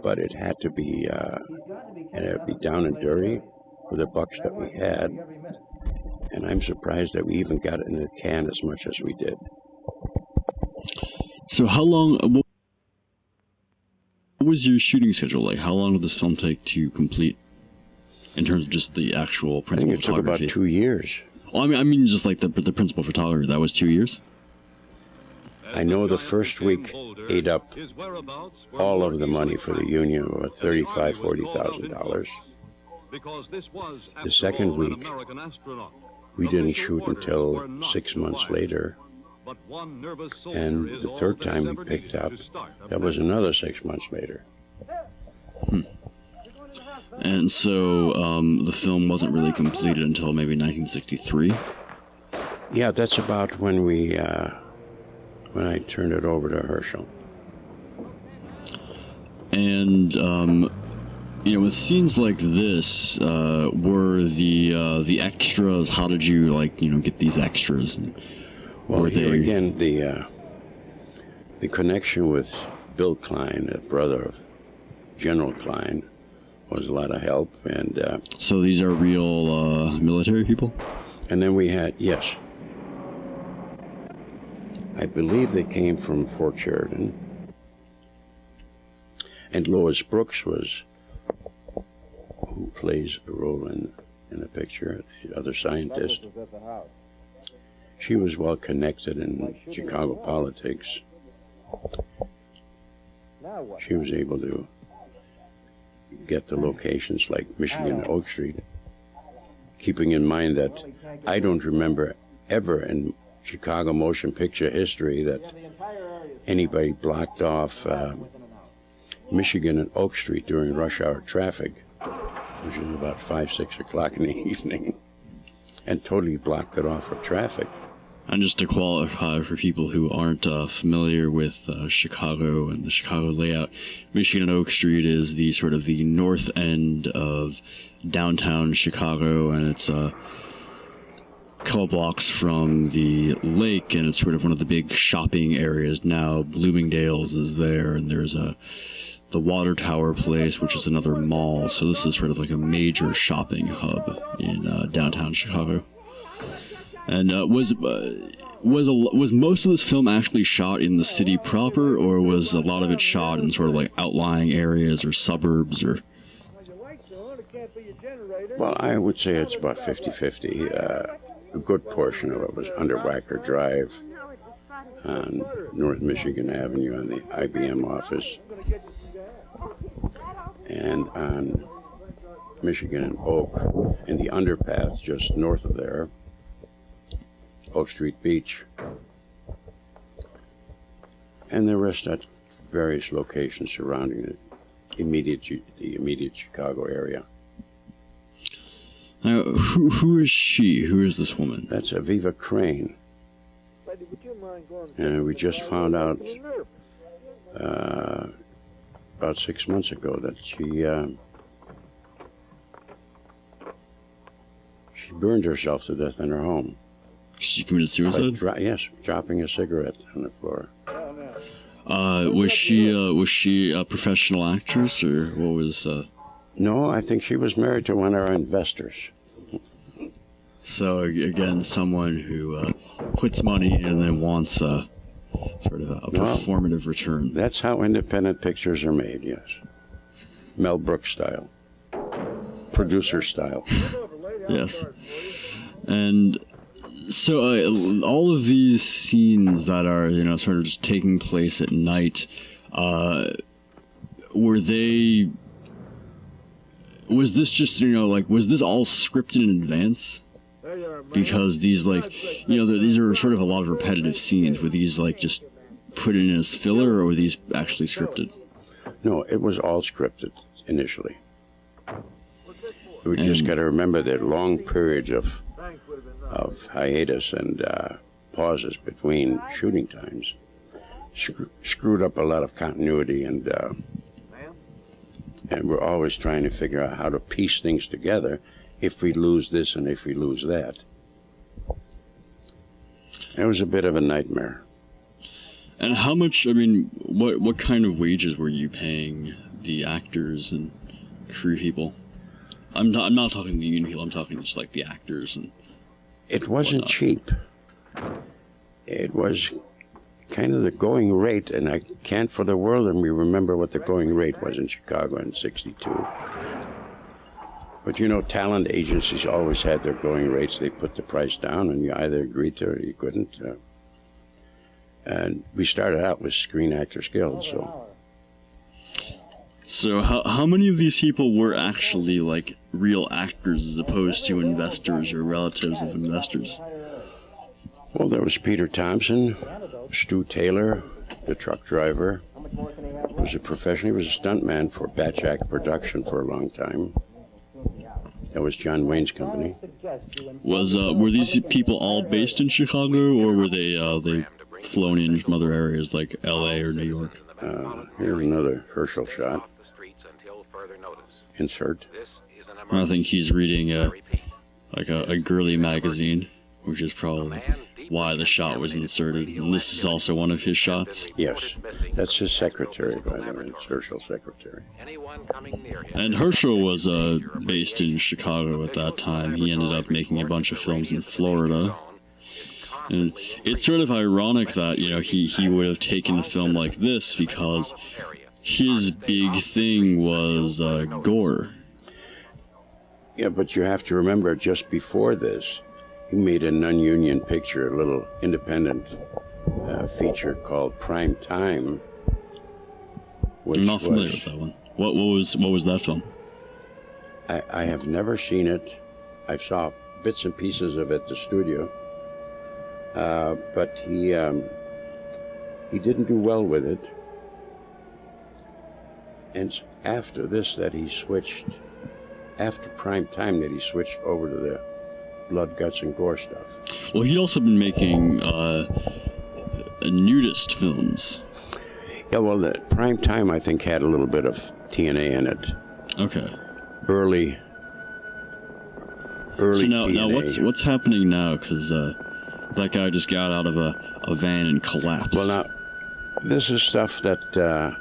but it had to be down and dirty for the bucks that we had, and I'm surprised that we even got it in the can as much as we did. So how long... What was your shooting schedule like? How long did this film take to complete in terms of just the actual principal photography? I think it took about 2 years. Oh, I mean just like the principal photography. That was 2 years? I know the first week ate up all of the money for the union, about $35,000, $40,000. The second week, we didn't shoot until 6 months later. And the third time we picked up, that was another 6 months later. And so the film wasn't really completed until maybe 1963? Yeah, that's about when when I turned it over to Herschel. And, with scenes like this, were the extras, how did you, get these extras? Well, here again, the connection with Bill Klein, the brother of General Klein, was a lot of help. And so these are real military people? And then we had, yes, I believe they came from Fort Sheridan. And Lois Brooks was, who plays a role in the picture, the other scientist. She was well connected in Chicago politics. She was able to get the locations like Michigan and Oak Street, keeping in mind that I don't remember ever in Chicago motion picture history that anybody blocked off Michigan and Oak Street during rush hour traffic, which is about 5, 6 o'clock in the evening, and totally blocked it off for traffic. And just to qualify for people who aren't familiar with Chicago and the Chicago layout, Michigan and Oak Street is the sort of the north end of downtown Chicago, and it's a couple blocks from the lake, and it's sort of one of the big shopping areas now. Bloomingdale's is there, and there's the Water Tower place, which is another mall. So this is sort of like a major shopping hub in downtown Chicago. And was most of this film actually shot in the city proper, or was a lot of it shot in sort of like outlying areas or suburbs? Or well, I would say it's about 50-50. A good portion of it was under Wacker Drive on North Michigan Avenue on the IBM office, and on Michigan and Oak in the underpath just north of there, Oak Street Beach, and the rest at various locations surrounding the immediate Chicago area. Now, who is she? Who is this woman? That's Aviva Crane, and we just found out about 6 months ago that she burned herself to death in her home. She committed suicide? Yes, dropping a cigarette on the floor. Was she a professional actress, or what was? No, I think she was married to one of our investors. So again, someone who puts money in and then wants sort of a performative return. That's how independent pictures are made. Yes, Mel Brooks style, producer style. Yes, and. So all of these scenes that are, sort of just taking place at night, were they? Was this just, like, was this all scripted in advance? Because these, like, these are sort of a lot of repetitive scenes. Were these, like, just put in as filler, or were these actually scripted? No, it was all scripted initially. We just got to remember that long periods of hiatus and pauses between shooting times screwed up a lot of continuity, and we're always trying to figure out how to piece things together if we lose this and if we lose that. It was a bit of a nightmare. And how much, I mean, what kind of wages were you paying the actors and crew people? I'm not talking the union people, I'm talking just like the actors and it wasn't whatnot. Cheap. It was kind of the going rate, and I can't for the world of me remember what the going rate was in Chicago in '62. But talent agencies always had their going rates. They put the price down, and you either agreed to it or you couldn't. And we started out with Screen Actors Guild, So how many of these people were actually, like, real actors as opposed to investors or relatives of investors? Well, there was Peter Thompson, Stu Taylor, the truck driver. Was a professional. He was a stuntman for Batch Act Production for a long time. That was John Wayne's company. Were these people all based in Chicago, or were they flown in from other areas like L.A. or New York? Here's another Herschel shot. Insert. I think he's reading a girly magazine, which is probably why the shot was inserted. And this is also one of his shots. Yes, that's his secretary, by the way. It's Herschel's secretary. And Herschel was based in Chicago at that time. He ended up making a bunch of films in Florida. And it's sort of ironic that, he would have taken a film like this because his big thing was gore. Yeah, but you have to remember, just before this, he made a non-union picture, a little independent feature called Prime Time. I'm not familiar with that one. What was that film? I have never seen it. I saw bits and pieces of it at the studio. But he didn't do well with it. And it's after this that he switched, after Prime Time, that he switched over to the blood, guts, and gore stuff. Well, he'd also been making nudist films. Yeah, well, the Prime Time, I think, had a little bit of TNA in it. Okay. Early So now TNA. what's happening now? Because that guy just got out of a van and collapsed. Well, now, this is stuff that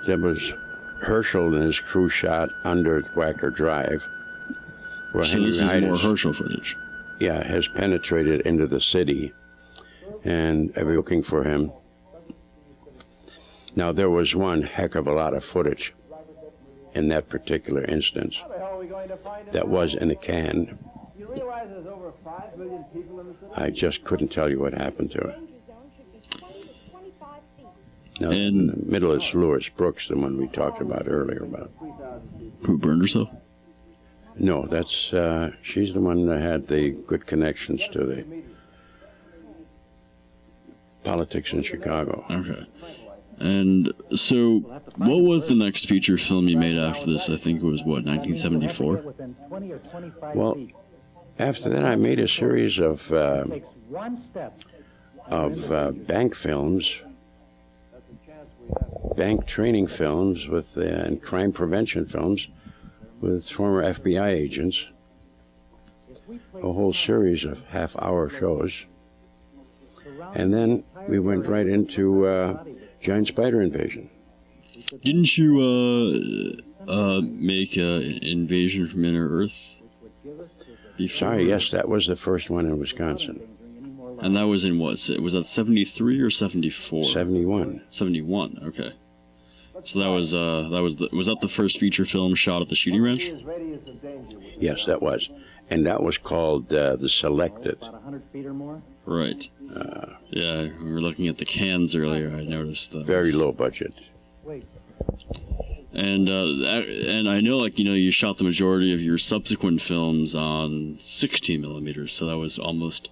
was Herschel and his crew shot under Wacker Drive. Where so Henry this is Hyde more Herschel footage. Yeah, has penetrated into the city, and they're looking for him. Now, there was one heck of a lot of footage in that particular instance that was in a can. You realize there's over 5 million people in the city? I just couldn't tell you what happened to it. Now, And- in the middle is Lois Brooks, the one we talked about earlier about. Who burned herself? No, that's she's the one that had the good connections to the politics in Chicago. Okay. And so, what was the next feature film you made after this? I think it was, 1974? Well, after that, I made a series of bank films, bank training films and crime prevention films with former FBI agents, a whole series of half-hour shows. And then we went right into Giant Spider Invasion. Didn't you make Invasion from Inner Earth? Before? Sorry, yes, that was the first one in Wisconsin. And that was in what? Was that 73 or 74? 71. 71. Okay. So was that the first feature film shot at the shooting ranch? Yes, that was. And that was called The Selected. Right. Yeah, we were looking at the cans earlier. I noticed that. Very low budget. And I know, like, you shot the majority of your subsequent films on 16 millimeters, so that was almost.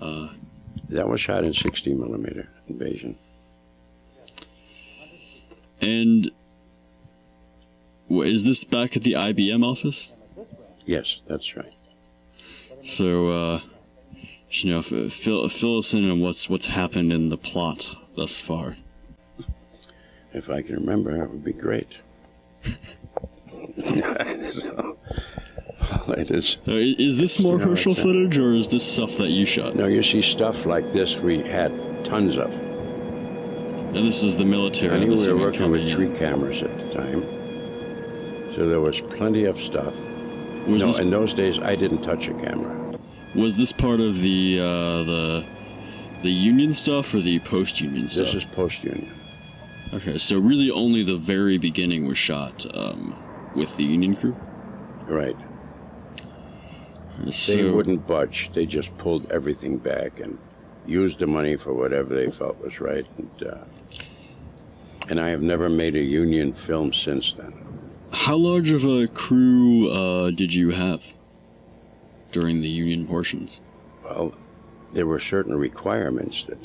That was shot in 60 millimeter Invasion. And is this back at the IBM office? Yes, that's right. So, fill us in on what's happened in the plot thus far. If I can remember, that would be great. Is this more Herschel footage, or is this stuff that you shot? No, you see, stuff like this we had tons of. And this is the military. I think we were working with 3 cameras at the time. So there was plenty of stuff. In those days, I didn't touch a camera. Was this part of the Union stuff or the post-Union stuff? This is post-Union. Okay, so really only the very beginning was shot with the Union crew? Right. So, they wouldn't budge. They just pulled everything back and used the money for whatever they felt was right. And I have never made a Union film since then. How large of a crew did you have during the Union portions? Well, there were certain requirements that,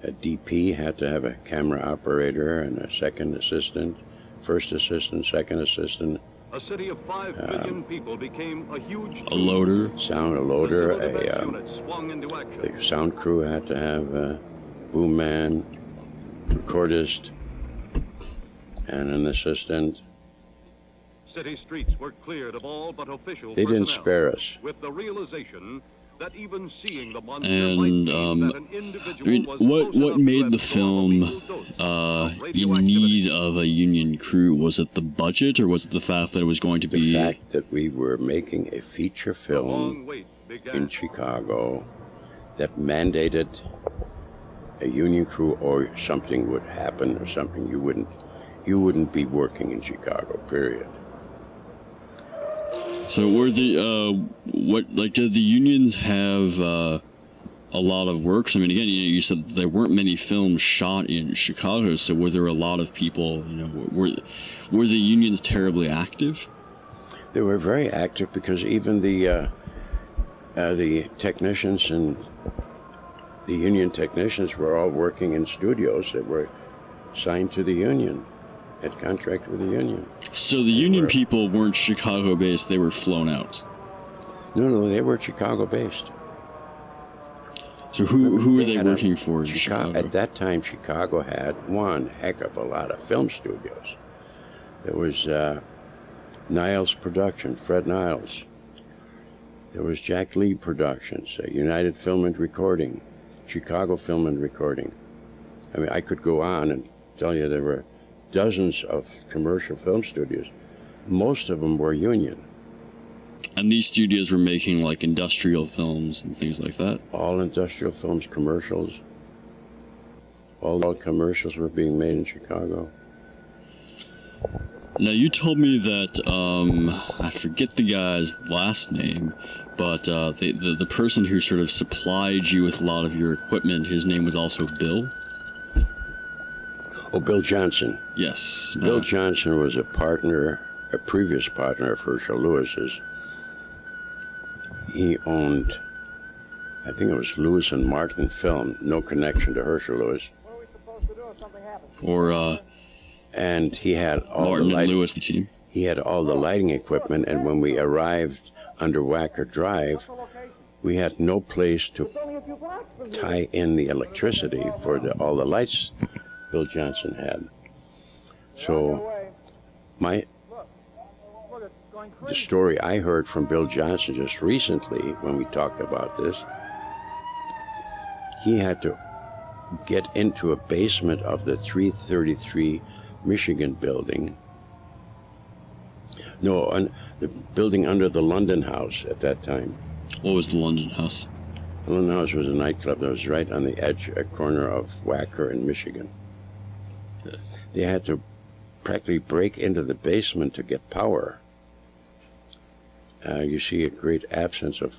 a DP had to have a camera operator and a second assistant, first assistant, second assistant. A city of 5 million people became a huge a loader, a loader, the sound crew had to have a boom man, recordist, and an assistant. City streets were cleared of all but official They didn't personnel, spare us. with the realization that even seeing the monster and might mean that an individual was what made the close enough film to have a meaningful dose in need of a Union crew? Was it the budget, or was it the fact that it was going to be... The fact that we were making a feature film in Chicago that mandated a Union crew, or something would happen, or something you wouldn't be working in Chicago, period. So were did the unions have a lot of work? So, I mean, again, you said there weren't many films shot in Chicago, so were there a lot of people, were the unions terribly active? They were very active, because even the technicians and the union technicians were all working in studios that were signed to the union, had contract with the union. So the union people weren't Chicago-based, they were flown out? No, they were Chicago-based. So who were they working for in Chicago? At that time, Chicago had one heck of a lot of film studios. There was Niles Production, Fred Niles. There was Jack Lee Productions, United Film and Recording, Chicago Film and Recording. I mean, I could go on and tell you there were dozens of commercial film studios. Most of them were union. And these studios were making, like, industrial films and things like that? All industrial films, commercials. All commercials were being made in Chicago. Now, you told me that, I forget the guy's last name, but the person who sort of supplied you with a lot of your equipment, his name was also Bill? Oh, Bill Johnson. Yes. Bill Johnson was a previous partner of Herschel Lewis's. He owned, I think it was Lewis and Martin Film, no connection to Herschel Lewis. What are we supposed to do if something happens? Or, and he had all Martin the and Lewis team. He had all the lighting equipment, and when we arrived under Wacker Drive, we had no place to tie in the electricity for all the lights Bill Johnson had. So the story I heard from Bill Johnson just recently, when we talked about this, he had to get into a basement of the 333 Michigan building. No, the building under the London House at that time. What was the London House? The London House was a nightclub that was right on the edge, a corner of Wacker and Michigan. They had to practically break into the basement to get power. You see a great absence of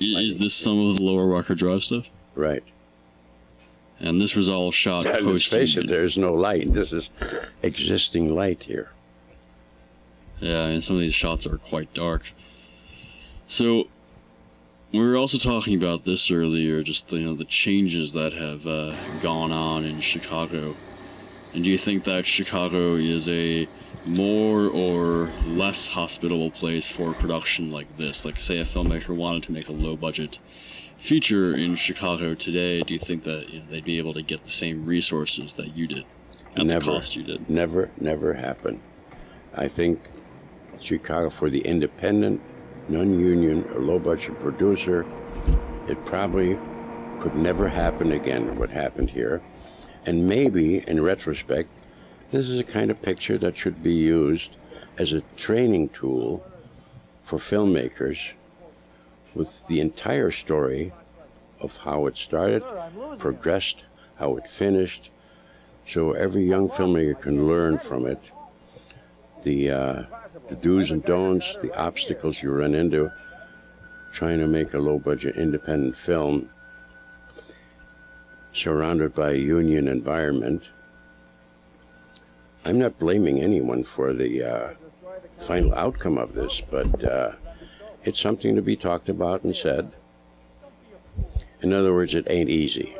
Is this some of the Lower Wacker Drive stuff? Right. And this was all shot Let's post. face it, there's no light. This is existing light here. Yeah, and some of these shots are quite dark. So, we were also talking about this earlier, just the changes that have gone on in Chicago. And do you think that Chicago is a more or less hospitable place for production like this? Like, say a filmmaker wanted to make a low-budget feature in Chicago today, do you think that they'd be able to get the same resources that you did at the cost you did? Never happened. I think Chicago, for the independent, non-union, or low-budget producer, it probably could never happen again, what happened here. And maybe, in retrospect, this is a kind of picture that should be used as a training tool for filmmakers, with the entire story of how it started, progressed, how it finished, so every young filmmaker can learn from it the do's and don'ts, the obstacles you run into trying to make a low-budget independent film surrounded by a union environment. I'm not blaming anyone for the final outcome of this, but it's something to be talked about and said. In other words, it ain't easy.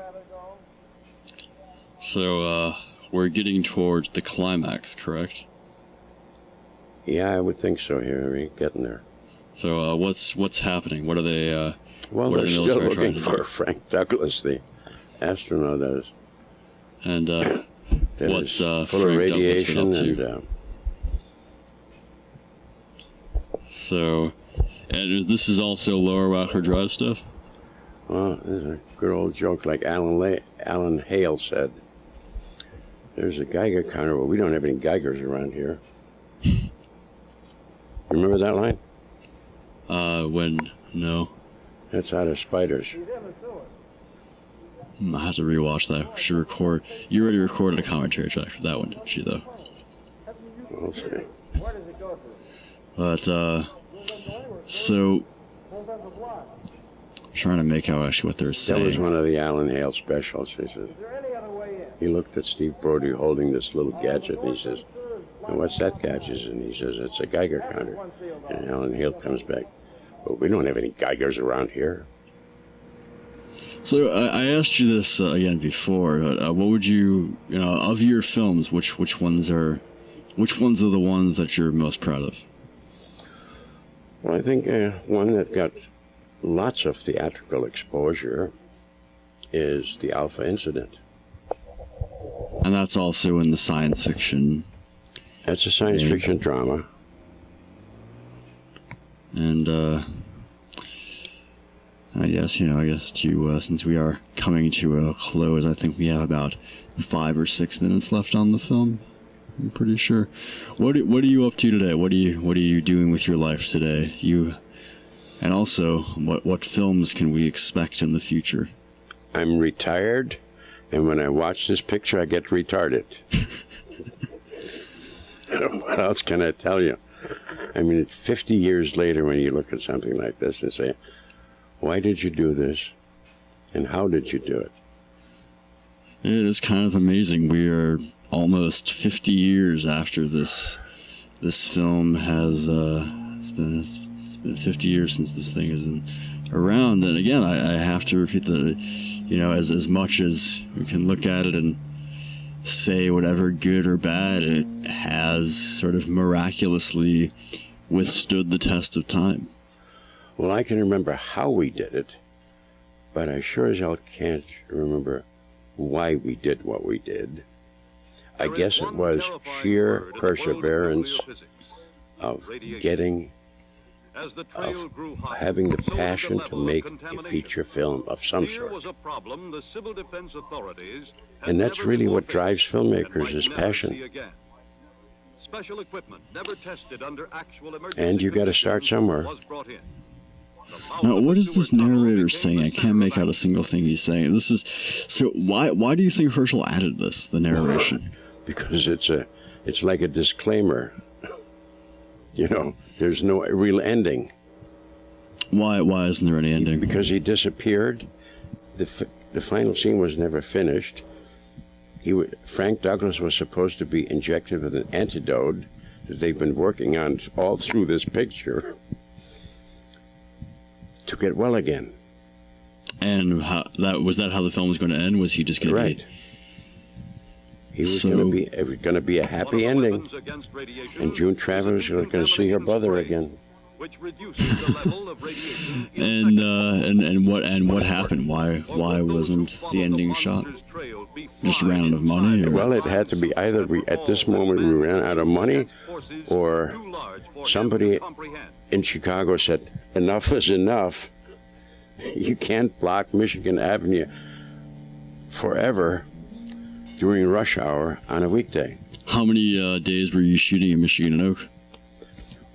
So, we're getting towards the climax, correct? Yeah, I would think so here. We're getting there. So, what's happening? What are they, well, what they're are the still military looking trying to for do? Frank Douglas, the astronaut that is. And, that what's, is full Frank of radiation Douglas been up to? and So, and this is also Lower Wacker Drive stuff? well, this is a good old joke, like Alan Hale said. There's a Geiger counter, but we don't have any Geigers around here. Remember that line? No. That's out of Spiders. I have to rewatch that. You already recorded a commentary track for that one, didn't you, though? We'll see. But, so, I'm trying to make out actually what they're saying. That was one of the Alan Hale specials. He says, he looked at Steve Brody holding this little gadget, and he says, "And what's that gadget?" And he says, "It's a Geiger counter." And Alan Hale comes back, "But we don't have any Geigers around here." So I asked you this again before. What would you, of your films, which ones are the ones that you're most proud of? Well, I think one that got lots of theatrical exposure is The Alpha Incident. And that's also in the science fiction. That's a science fiction drama. And I guess to since we are coming to a close, I think we have about 5 or 6 minutes left on the film. I'm pretty sure. What are you up to today? What are you doing with your life today? And also, what films can we expect in the future? I'm retired, and when I watch this picture, I get retarded. What else can I tell you? I mean, it's 50 years later when you look at something like this and say, why did you do this? And how did you do it? It is kind of amazing. We are almost 50 years after this film has it's been 50 years since this thing has been around. And again, I have to repeat that, as much as we can look at it and say whatever good or bad, it has sort of miraculously withstood the test of time. Well, I can remember how we did it, but I sure as hell can't remember why we did what we did. I guess it was sheer perseverance of having the passion to make a feature film of some sort. And that's really what drives filmmakers, is passion. And you got to start somewhere. Now, what is this narrator saying? I can't make out a single thing he's saying. So why do you think Herschel added this, the narration? Because it's like a disclaimer. There's no real ending. Why isn't there any ending? Because he disappeared. the final scene was never finished. Frank Douglas was supposed to be injected with an antidote that they've been working on all through this picture to get well again. And was that how the film was going to end? Was he just going to Right. He was it was going to be a happy ending, and June Travers was going to see her brother again. Which reduces the level of radiation. And what happened? Why wasn't the ending shot? Just ran out of money? Or? Well, it had to be either at this moment we ran out of money, or somebody in Chicago said, enough is enough. You can't block Michigan Avenue forever during rush hour on a weekday. How many days were you shooting in Michigan and Oak?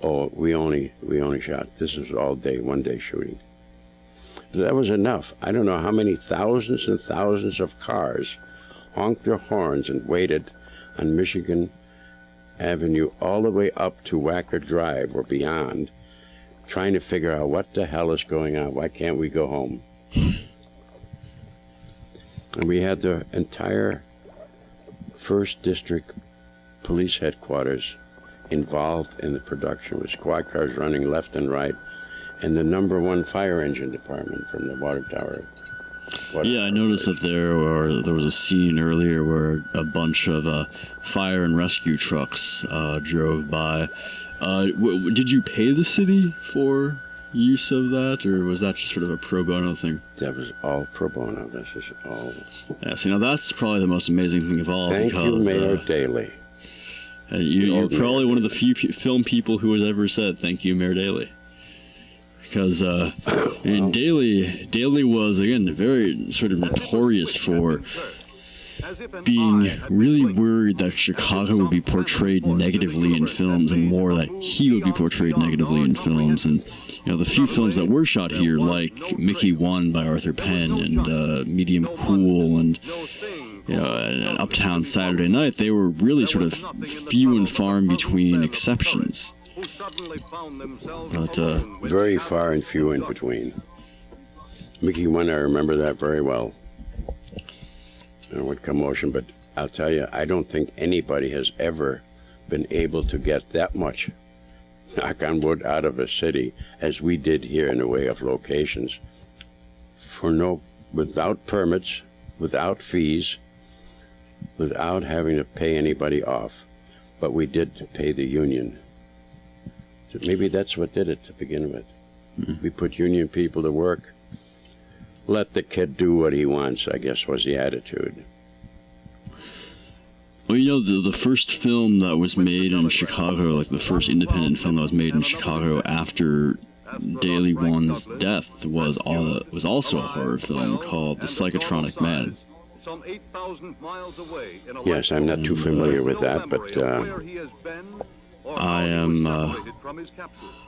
Oh, we only shot. This was all day, one day shooting. That was enough. I don't know how many thousands and thousands of cars honked their horns and waited on Michigan Avenue all the way up to Wacker Drive or beyond, trying to figure out what the hell is going on. Why can't we go home? And we had the entire 1st District Police Headquarters involved in the production, with squad cars running left and right, and the #1 fire engine department from the water tower. I noticed that there was a scene earlier where a bunch of fire and rescue trucks drove by. Did you pay the city for use of that, or was that just sort of a pro bono thing? That was all pro bono. This is all. Yeah, see, now that's probably the most amazing thing of all. Thank you, Mayor Daley. You're probably one of the few film people who has ever said thank you, Mayor Daley. Because Daley was, again, very sort of notorious for being really worried that Chicago would be portrayed negatively in films, and more that he would be portrayed negatively in films. And the few films that were shot here, like Mickey 1 by Arthur Penn, and Medium Cool, and and Uptown Saturday Night, they were really sort of few and far in between exceptions. But very far and few in between. Mickey 1, I remember that very well. What commotion, but I'll tell you, I don't think anybody has ever been able to get that much, knock on wood, out of a city as we did here in the way of locations, without permits, without fees, without having to pay anybody off. But we did pay the union. So maybe that's what did it to begin with. Mm-hmm. We put union people to work. Let the kid do what he wants, I guess, was the attitude. Well, the first film that was made in Chicago, like the first independent film that was made in Chicago after Daley 1's death, was also a horror film called The Psychotronic Man. Yes, I'm not too familiar with that, but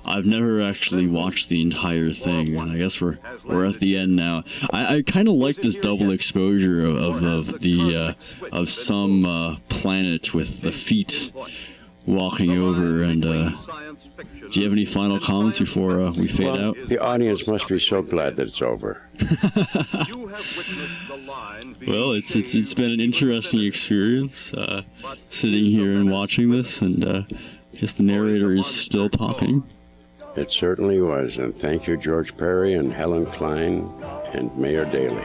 I've never actually watched the entire thing, and I guess we're at the end now. I kind of like this double exposure of some planet with the feet walking over. And do you have any final comments before we fade out? The audience must be so glad that it's over. Well, it's been an interesting experience sitting here and watching this, and I guess the narrator is still talking. It certainly was, and thank you, George Perry and Helen Klein and Mayor Daley.